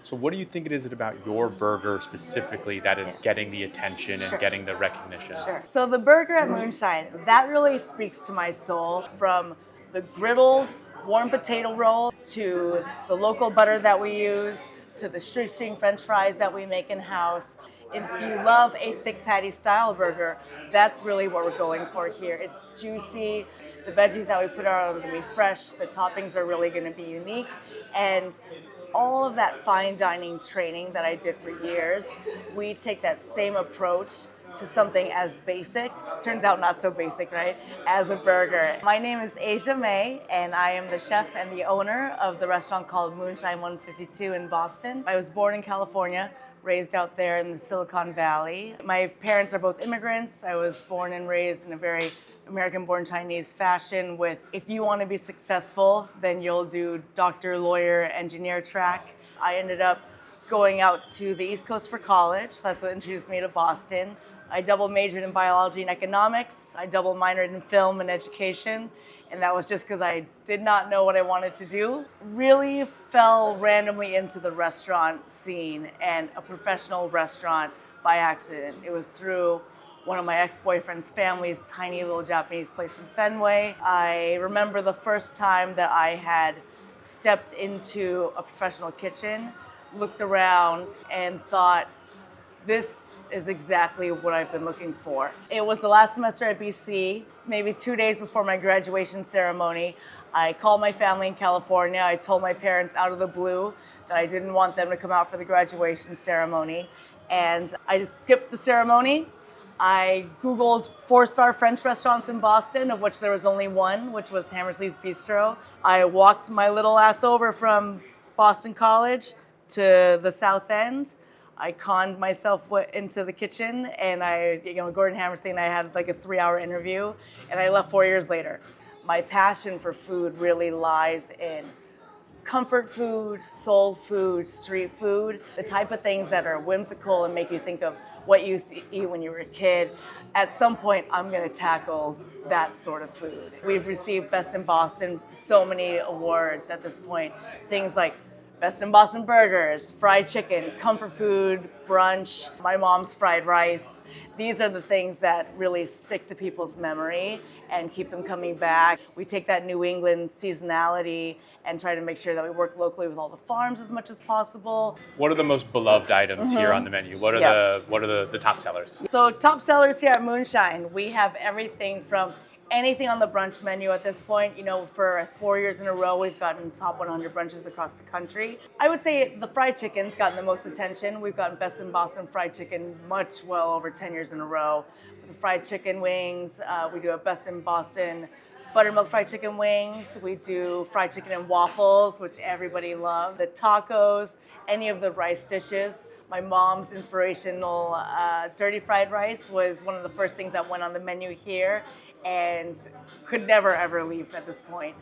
So what do you think it is about your burger specifically that Yeah. is getting the attention and Sure. getting the recognition? Sure. So the burger at Moonshine, that really speaks to my soul, from the griddled warm potato roll to the local butter that we use to the street French fries that we make in house. If you love a thick patty style burger, that's really what we're going for here. It's juicy. The veggies that we put out are going to be fresh. The toppings are really going to be unique. And all of that fine dining training that I did for years, we take that same approach to something as basic, turns out not so basic, right, as a burger. My name is Asia Mei, and I am the chef and the owner of the restaurant called Moonshine 152 in Boston. I was born in California, raised out there in the Silicon Valley. My parents are both immigrants. I was born and raised in a very American-born Chinese fashion with, if you want to be successful, then you'll do doctor, lawyer, engineer track. I ended up going out to the East Coast for college. That's what introduced me to Boston. I double majored in biology and economics. I double minored in film and education. And that was just because I did not know what I wanted to do. Really fell randomly into the restaurant scene and a professional restaurant by accident. It was through one of my ex-boyfriend's family's tiny little Japanese place in Fenway. I remember the first time that I had stepped into a professional kitchen, looked around and thought, this is exactly what I've been looking for. It was the last semester at BC, maybe 2 days before my graduation ceremony. I called my family in California. I told my parents out of the blue that I didn't want them to come out for the graduation ceremony. And I just skipped the ceremony. I Googled 4-star French restaurants in Boston, of which there was only one, which was Hammersley's Bistro. I walked my little ass over from Boston College to the South End. I conned myself into the kitchen, and Gordon Hammerstein and I had like a 3-hour interview, and I left 4 years later. My passion for food really lies in comfort food, soul food, street food, the type of things that are whimsical and make you think of what you used to eat when you were a kid. At some point, I'm gonna tackle that sort of food. We've received Best in Boston, so many awards at this point. Things like Best in Boston burgers, fried chicken, comfort food, brunch, my mom's fried rice. These are the things that really stick to people's memory and keep them coming back. We take that New England seasonality and try to make sure that we work locally with all the farms as much as possible. What are the most beloved items here on the menu? What are the top sellers? So top sellers here at Moonshine, we have everything from anything on the brunch menu at this point. For 4 years in a row, we've gotten top 100 brunches across the country. I would say the fried chicken's gotten the most attention. We've gotten Best in Boston fried chicken well over 10 years in a row. With the fried chicken wings, we do a Best in Boston buttermilk fried chicken wings. We do fried chicken and waffles, which everybody loves. The tacos, any of the rice dishes. My mom's inspirational dirty fried rice was one of the first things that went on the menu here and could never ever leave at this point.